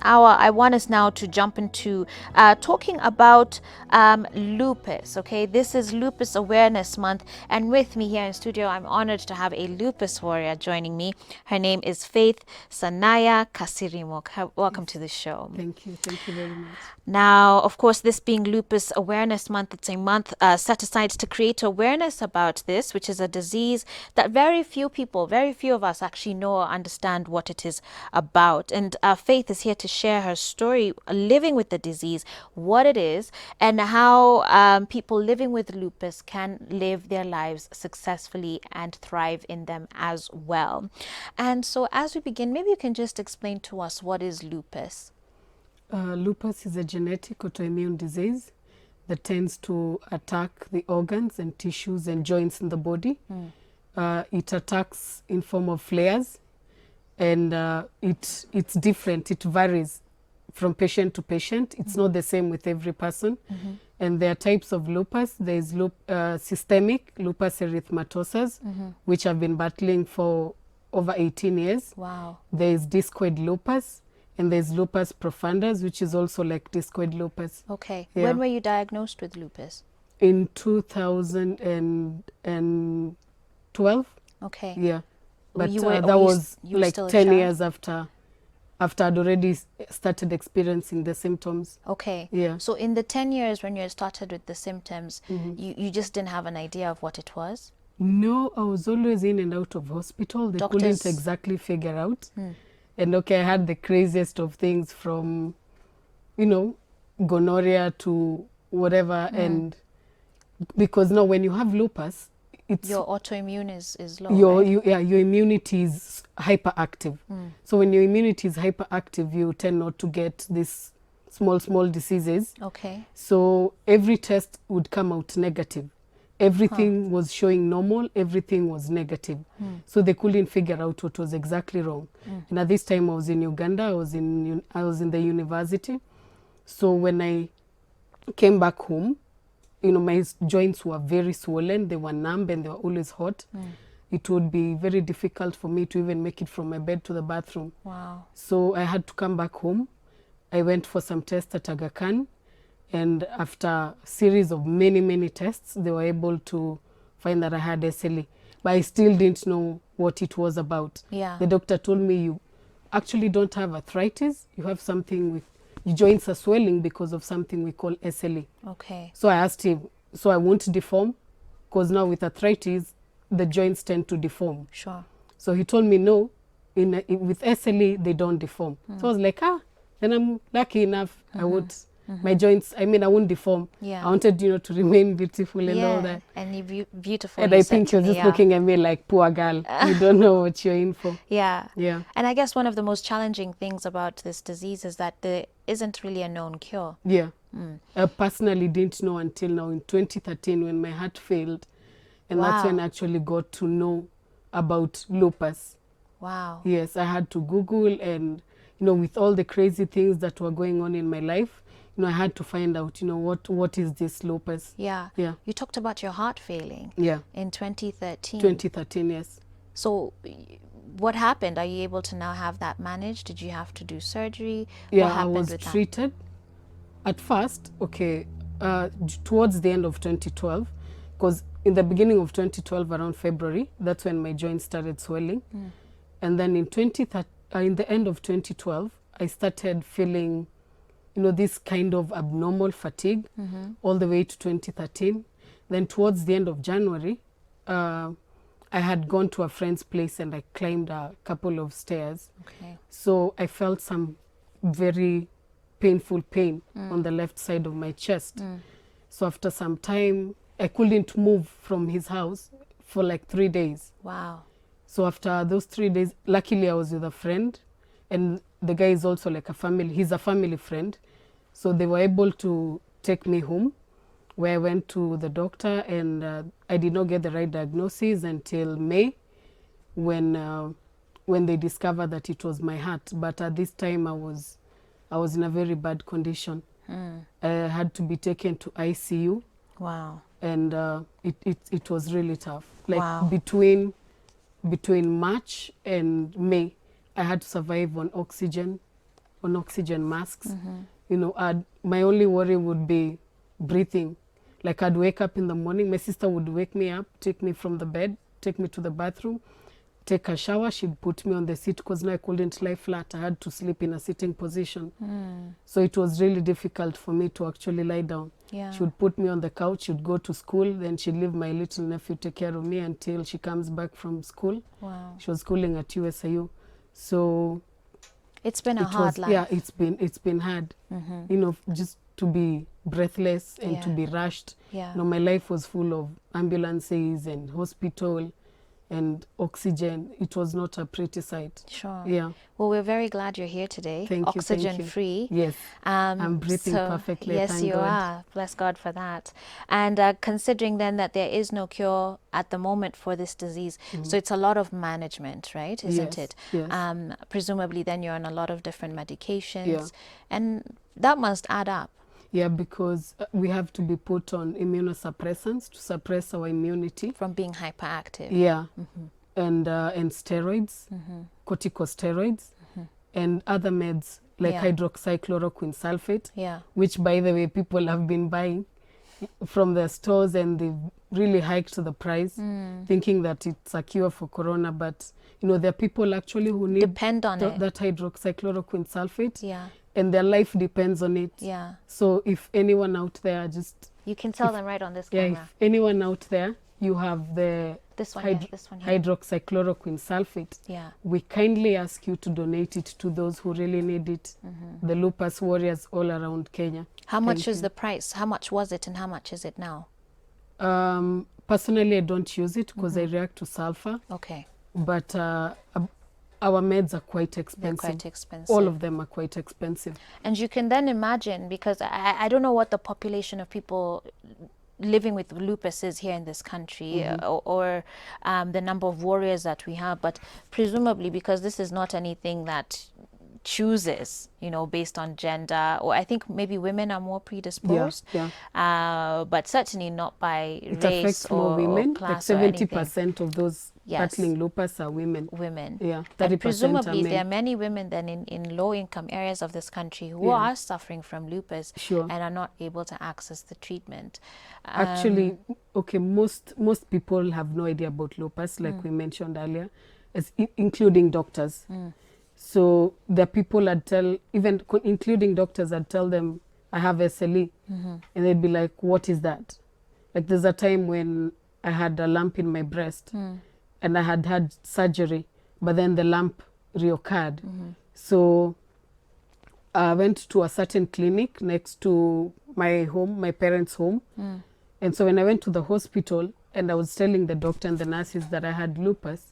hour, I want us now to jump into talking about lupus. Okay, this is Lupus Awareness Month, and with me here in studio, I'm honored to have a lupus warrior joining me. Her name is Faith Sanaya Kasirimo. Welcome to the show. Thank you very much. Now, of course, this being Lupus Awareness Month, it's a month set aside to create awareness about this, which is a disease that very few of us actually know or understand what it is about. And Faith is here to share her story living with the disease, what it is, and how people living with lupus can live their lives successfully and thrive in them as well. And so as we begin, maybe you can just explain to us what is lupus. Lupus is a genetic autoimmune disease that tends to attack the organs and tissues and joints in the body. It attacks in form of flares, and it's different. It varies from patient to patient. It's not the same with every person. And there are types of lupus. There is systemic lupus erythematosus, which I've been battling for over 18 years. Wow. There is discoid lupus. And there's lupus profundus, which is also like discoid lupus. Okay. Yeah. When were you diagnosed with lupus? In 2012. Okay. Yeah. But That was like 10 years after I'd already started experiencing the symptoms. Okay. Yeah. So in the 10 years when you started with the symptoms, you just didn't have an idea of what it was? No, I was always in and out of hospital. They couldn't exactly figure out. And okay, I had the craziest of things from, gonorrhea to whatever. And because now when you have lupus, it's your autoimmune is low, your immunity is hyperactive. So when your immunity is hyperactive, you tend not to get these small diseases. Okay. So every test would come out negative. Everything was showing normal, everything was negative. So they couldn't figure out what was exactly wrong. And at this time I was in Uganda, I was in the university. So when I came back home, my joints were very swollen, they were numb and they were always hot. It would be very difficult for me to even make it from my bed to the bathroom. Wow. So I had to come back home. I went for some tests at Aga Khan. And after a series of many tests, they were able to find that I had SLE. But I still didn't know what it was about. Yeah. The doctor told me, you actually don't have arthritis. You have something with, your joints are swelling because of something we call SLE. Okay. So I asked him, so I won't deform? Because now with arthritis, the joints tend to deform. Sure. So he told me, no, with SLE, they don't deform. So I was like, then I'm lucky enough, I would... My joints, I won't deform. Yeah. I wanted, to remain beautiful and all that. And you're beautiful. And I think you're just looking at me like, poor girl, you don't know what you're in for. Yeah. Yeah. And I guess one of the most challenging things about this disease is that there isn't really a known cure. Yeah. I personally didn't know until now in 2013 when my heart failed. And that's when I actually got to know about lupus. Wow. Yes, I had to Google and, with all the crazy things that were going on in my life, I had to find out, what is this lupus? Yeah. Yeah. You talked about your heart failing. Yeah. In 2013. 2013, yes. So what happened? Are you able to now have that managed? Did you have to do surgery? Yeah, what happened I was with treated. At first, towards the end of 2012, because in the beginning of 2012, around February, that's when my joints started swelling. And then in the end of 2012, I started feeling this kind of abnormal fatigue all the way to 2013. Then towards the end of January, I had gone to a friend's place and I climbed a couple of stairs. Okay. So I felt some very painful pain on the left side of my chest. So after some time, I couldn't move from his house for like 3 days. Wow. So after those 3 days, luckily I was with a friend, and the guy is also like he's a family friend. So they were able to take me home, where I went to the doctor, and I did not get the right diagnosis until May, when they discovered that it was my heart. But at this time I was in a very bad condition. I had to be taken to ICU. Wow. And it was really tough. Like wow. between March and May, I had to survive on oxygen on oxygen masks. You know, my only worry would be breathing. Like I'd wake up in the morning, my sister would wake me up, take me from the bed, take me to the bathroom, take a shower. She'd put me on the seat because now I couldn't lie flat. I had to sleep in a sitting position. So it was really difficult for me to actually lie down. Yeah. She would put me on the couch, she'd go to school, then she'd leave my little nephew take care of me until she comes back from school. Wow. She was schooling at USIU. So It's been a hard life. yeah, it's been hard. You know, just to be breathless and to Yeah. be rushed. Yeah. You know, my life was full of ambulances and hospital and oxygen. It was not a pretty sight. Sure. Yeah. Well, we're very glad you're here today. Thank you, thank Oxygen you. free. Yes. I'm breathing perfectly, Yes, thank you God. are. Bless God for that. And considering then that there is no cure at the moment for this disease, so it's a lot of management, right? Isn't Yes, it? yes. Presumably then you're on a lot of different medications, Yeah. and that must add up. Yeah, because we have to be put on immunosuppressants to suppress our immunity. From being hyperactive. Yeah. And steroids, corticosteroids, and other meds like Yeah. hydroxychloroquine sulfate, Yeah. which, by the way, people have been buying from the stores, and they've really hiked the price, thinking that it's a cure for corona. But, you know, there are people actually who need Depend on it. that hydroxychloroquine sulfate, Yeah. and their life depends on it. Yeah. So if anyone out there just, You can tell them right on this yeah, camera. if anyone out there, you have the This one here. This one here. hydroxychloroquine sulfate, Yeah. we kindly ask you to donate it to those who really need it, the lupus warriors all around Kenya. How much Thank is you. the price? How much was it and how much is it now? Personally, I don't use it because I react to sulfur, Okay. but our meds are quite They're expensive. quite expensive. All of them are quite expensive. And you can then imagine, because I don't know what the population of people living with lupus is here in this country, or the number of warriors that we have, but presumably because this is not anything that chooses, you know, based on gender, or I think maybe women are more predisposed, but certainly not by It race affects more or women. class Like or anything. 70% of those Yes. battling lupus are women. Women. Yeah, And 30% are presumably men. there are many women then in low-income areas of this country who Yeah. are suffering from lupus Sure. and are not able to access the treatment. Actually, okay, most people have no idea about lupus, like we mentioned earlier, including doctors. So the people I'd tell, even including doctors, I'd tell them I have SLE, and they'd be like, "What is that?" Like there's a time when I had a lump in my breast, and I had had surgery, but then the lump reoccurred. So I went to a certain clinic next to my home, my parents' home. And so when I went to the hospital and I was telling the doctor and the nurses that I had lupus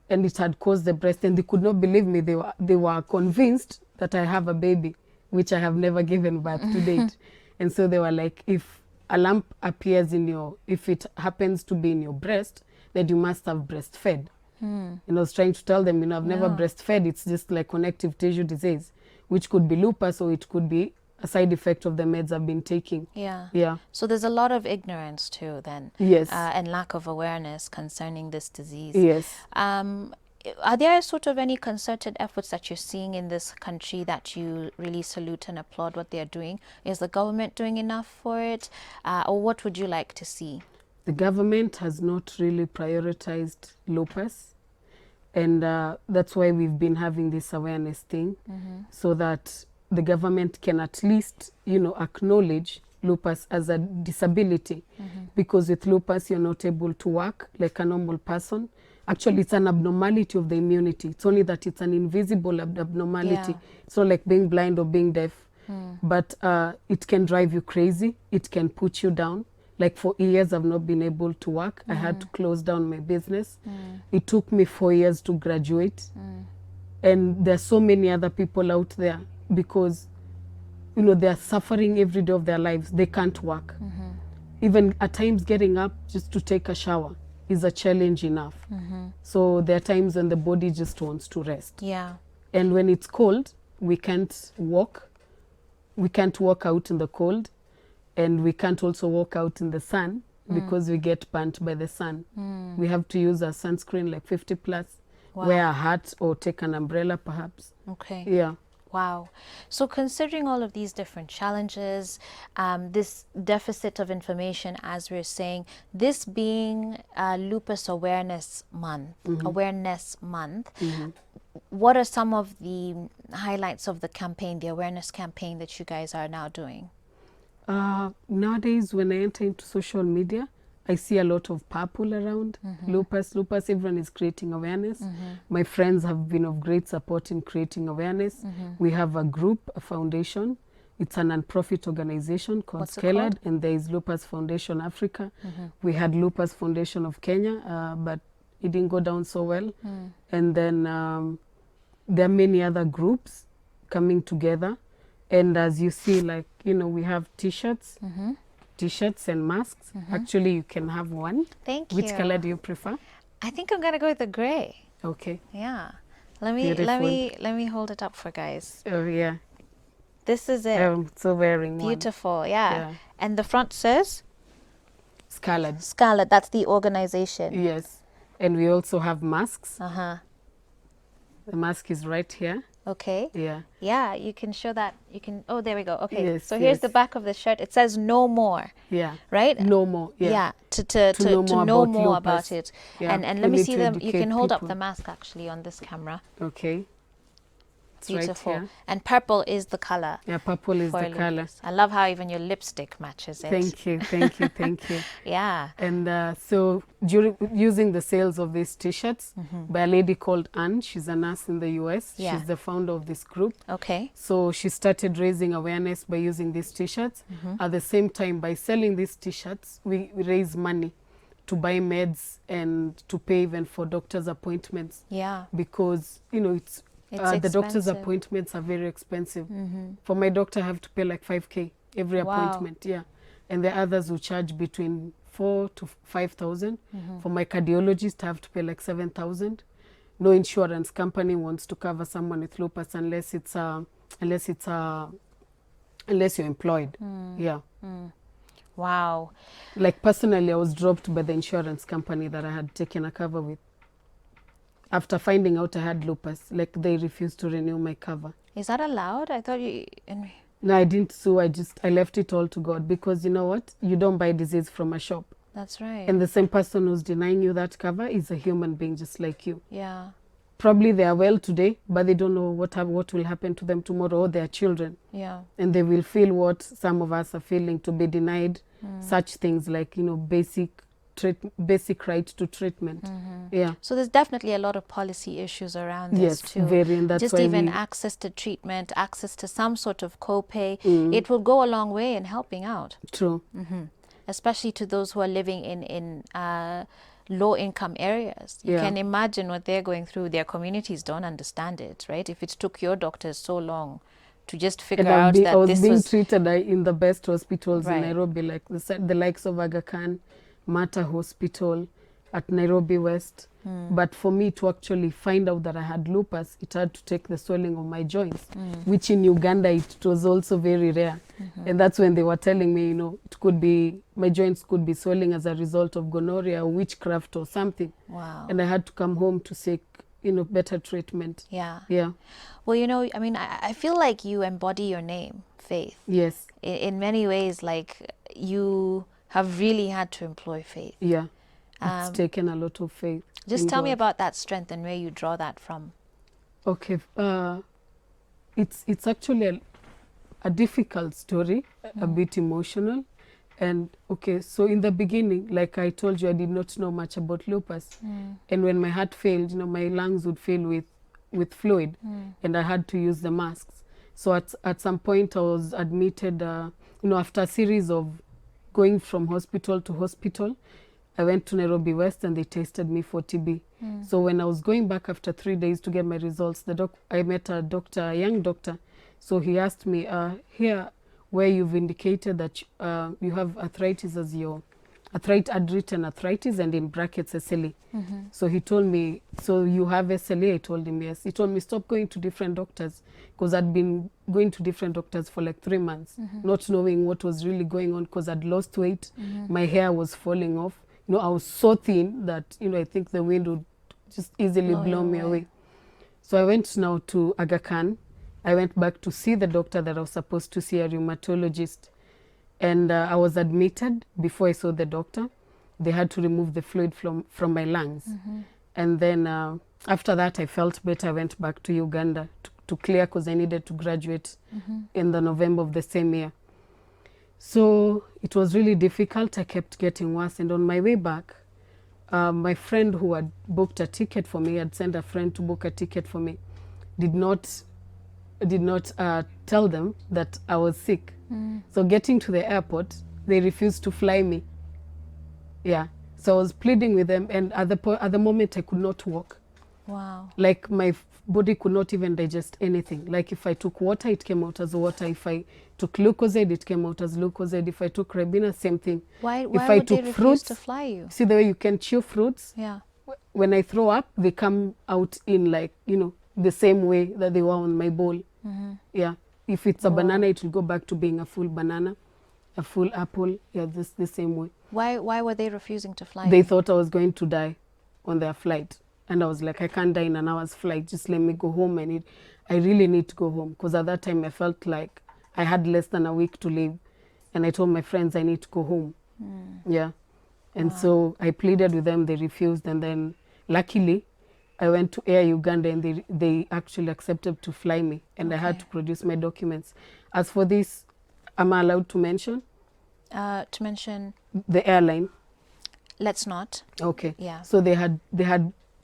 and it had caused the breast, and they could not believe me. They were convinced that I have a baby, which I have never given birth to date. And so they were like, if a lump appears if it happens to be in your breast, then you must have breastfed. And I was trying to tell them, you know, I've never breastfed. It's just like connective tissue disease, which could be lupus or it could be a side effect of the meds I've been taking. Yeah. Yeah. So there's a lot of ignorance too then. Yes. And lack of awareness concerning this disease. Yes. Are there sort of any concerted efforts that you're seeing in this country that you really salute and applaud what they're doing? Is the government doing enough for it? Or what would you like to see? The government has not really prioritized lupus. And that's why we've been having this awareness thing, so that the government can at least, you know, acknowledge lupus as a disability. Because with lupus, you're not able to work like a normal person. Actually, it's an abnormality of the immunity. It's only that it's an invisible abnormality. Yeah. It's not like being blind or being deaf. But it can drive you crazy. It can put you down. Like for years, I've not been able to work. I had to close down my business. It took me 4 years to graduate. And there's so many other people out there because, you know, they're suffering every day of their lives. They can't work. Even at times getting up just to take a shower is a challenge enough. So there are times when the body just wants to rest. Yeah. And when it's cold, we can't walk. We can't walk out in the cold. And we can't also walk out in the sun because we get burnt by the sun. We have to use our sunscreen like 50 plus, Wow. wear a hat or take an umbrella perhaps. Okay. Yeah. Wow. So considering all of these different challenges, this deficit of information, as we're saying, this being Lupus Awareness Month, what are some of the highlights of the campaign, the awareness campaign that you guys are now doing? Nowadays, when I enter into social media, I see a lot of purple around. Lupus, everyone is creating awareness. My friends have been of great support in creating awareness. We have a group, a foundation. It's a non-profit organization called What's it Scaled, called? and there is Lupus Foundation Africa. We had Lupus Foundation of Kenya, but it didn't go down so well. And then there are many other groups coming together. And as you see, like, you know, we have t-shirts, and masks. Actually, you can have one. Thank you. Which color do you prefer? I think I'm gonna go with the gray. Okay. Yeah. Let me hold it up for guys. Oh, yeah. This is it. I'm so wearing one. Beautiful. Yeah. Yeah. And the front says Scarlet. Scarlet. That's the organization. Yes. And we also have masks. Uh-huh. The mask is right here. Okay. Yeah. Yeah, you can show that. You can. Oh, there we go. Okay. Yes, So here's yes. the back of the shirt. It says "No More." Yeah. Right. No more. Yeah. Yeah. To know more about lupus. it. Yeah. And We let me need see to them. You educate can hold up people. the mask actually on this camera. Okay. It's Beautiful. right here. And purple is the color. Yeah, purple is for the color. lupus. I love how even your lipstick matches it. Thank you, thank you, thank you. Yeah. And so using the sales of these t-shirts by a lady called Anne, she's a nurse in the US. Yeah. She's the founder of this group. Okay. So she started raising awareness by using these t-shirts. At the same time, by selling these t-shirts, we raise money to buy meds and to pay even for doctor's appointments. Yeah. Because, you know, It's the doctor's expensive. appointments are very expensive. For my doctor, I have to pay like 5K every Wow. appointment. Yeah. And the others will charge between 4 to 5,000. For my cardiologist, I have to pay like 7,000. No insurance company wants to cover someone with lupus unless you're employed. Yeah. Wow. Like personally, I was dropped by the insurance company that I had taken a cover with. After finding out I had lupus, like they refused to renew my cover. Is that allowed? I thought you. No, I didn't sue. I left it all to God, because you know what? You don't buy disease from a shop. That's right. And the same person who's denying you that cover is a human being just like you. Yeah. Probably they are well today, but they don't know what will happen to them tomorrow, or their children. Yeah. And they will feel what some of us are feeling, to be denied such things like, you know, basic right to treatment. Yeah. So there's definitely a lot of policy issues around this Yes, too. very, and that's Just why even we- access to treatment, access to some sort of copay, Mm. it will go a long way in helping out, True. especially to those who are living in low-income areas. You Yeah. can imagine what they're going through. Their communities don't understand it, right? If it took your doctors so long to just figure And out I that was this being was treated in the best hospitals Right. in Nairobi, like the likes of Aga Khan, Mata Hospital at Nairobi West. But for me to actually find out that I had lupus, it had to take the swelling of my joints, which in Uganda it was also very rare. And that's when they were telling me, you know, it could be, my joints could be swelling as a result of gonorrhea or witchcraft or something. wow. And I had to come home to seek, you know, better treatment. Yeah. Yeah. Well, you know, I mean, I feel like you embody your name, Faith. Yes. In many ways, like you have really had to employ faith. Yeah. It's taken a lot of faith. Just in tell me God. about that strength and where you draw that from. Okay, it's actually a difficult story, a bit emotional. And okay, so in the beginning, like I told you, I did not know much about lupus. And when my heart failed, you know, my lungs would fill with fluid, and I had to use the masks. So at some point I was admitted, you know, after a series of going from hospital to hospital, I went to Nairobi West and they tested me for TB. So when I was going back after 3 days to get my results, I met a doctor, a young doctor. So he asked me, here where you've indicated that you have arthritis as your arthritis and in brackets SLE. So he told me, so you have SLE? I told him yes. He told me, stop going to different doctors, because I'd been going to different doctors for like 3 months, not knowing what was really going on, because I'd lost weight. My hair was falling off. You know, I was so thin that, you know, I think the wind would just easily blow me away. So I went now to Aga Khan, I went back to see the doctor that I was supposed to see, a rheumatologist. And I was admitted. Before I saw the doctor, they had to remove the fluid from my lungs. And then after that, I felt better. I went back to Uganda to clear, because I needed to graduate in the November of the same year. So it was really difficult. I kept getting worse. And on my way back, my friend who had booked a ticket for me, had sent a friend to book a ticket for me, did not tell them that I was sick. So getting to the airport, they refused to fly me. Yeah. So I was pleading with them, and at the moment I could not walk. Wow. Like my body could not even digest anything. Like if I took water, it came out as water. If I took Lucozade, it came out as Lucozade. If I took Ribena, same thing. Why if I would they took refuse fruits, to fly you? see the way you can chew fruits? Yeah. When I throw up, they come out in, like, you know, the same way that they were on my bowl. Yeah. If it's a banana, it will go back to being a full banana, a full apple. Yeah, the same way. Why were they refusing to fly They you? thought I was going to die on their flight. And I was like, I can't die in an hour's flight. Just let me go home. I really need to go home. Because at that time, I felt like I had less than a week to live. And I told my friends I need to go home. Yeah. And so I pleaded with them. They refused. And then luckily, I went to Air Uganda, and they actually accepted to fly me. And I had to produce my documents. As for this, am I allowed to mention? To mention? The airline. Let's not. Okay. Yeah. So they had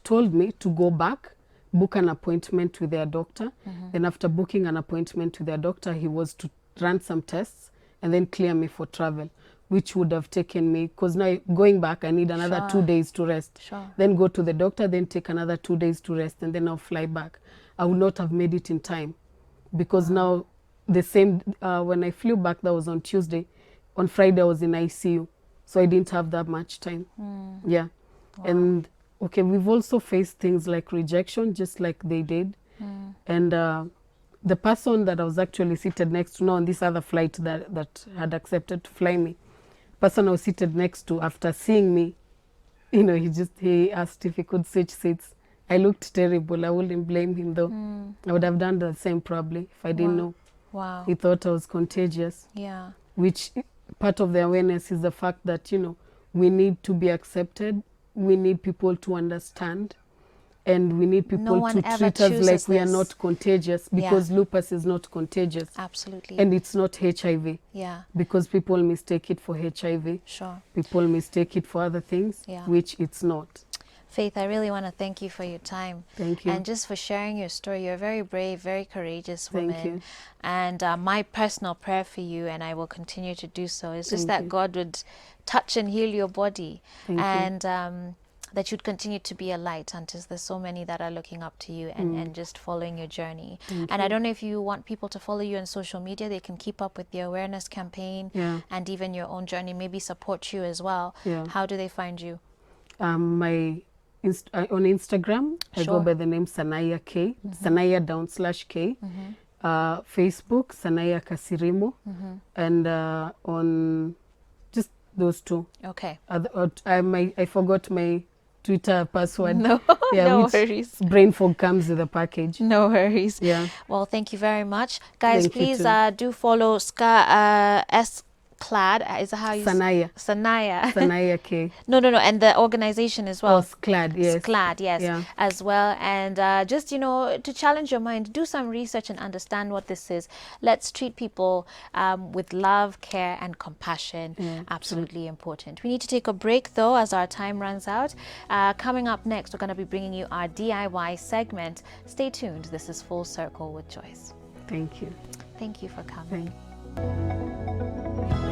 told me to go back, book an appointment with their doctor. Then after booking an appointment with their doctor, he was to run some tests and then clear me for travel, which would have taken me, because now going back, I need another 2 days to rest. Then go to the doctor, then take another 2 days to rest, and then I'll fly back. I would not have made it in time, because now the same, when I flew back, that was on Tuesday. On Friday, I was in ICU. So I didn't have that much time. Yeah. And okay, we've also faced things like rejection, just like they did. And the person that I was actually seated next to, now on this other flight that had accepted to fly me, person I was seated next to, after seeing me, you know, he asked if he could switch seats. I looked terrible. I wouldn't blame him though. I would have done the same probably if I didn't know. Wow. He thought I was contagious. Yeah. Which part of the awareness is the fact that, you know, we need to be accepted. We need people to understand. And we need people to treat us like we are not contagious, because lupus is not contagious. Absolutely. And it's not HIV. Yeah. Because people mistake it for HIV. Sure. People mistake it for other things, which it's not. Faith, I really want to thank you for your time. Thank you. And just for sharing your story. You're a very brave, very courageous woman. Thank you. And my personal prayer for you, and I will continue to do so, is just that God would touch and heal your body. And that you'd continue to be a light, until there's so many that are looking up to you and just following your journey. And I don't know if you want people to follow you on social media. They can keep up with the awareness campaign and even your own journey, maybe support you as well. How do they find you? On Instagram, I go by the name Sanaya K, Sanaya_K. Facebook, Sanaya Kasirimo. And on just those two. Okay. I forgot my Twitter password. No, no worries. Brain fog comes with a package. No worries. Yeah. Well, thank you very much. Guys, please do follow Clad, is that how you Sanaya. Sanaya. Sanaya K. No. And the organization as well. Oh, SCLAD, yes. SCLAD, yes, as well. And just, you know, to challenge your mind, do some research and understand what this is. Let's treat people with love, care, and compassion. Absolutely important. We need to take a break, though, as our time runs out. Coming up next, we're going to be bringing you our DIY segment. Stay tuned. This is Full Circle with Joyce. Thank you. Thank you for coming. Thank you.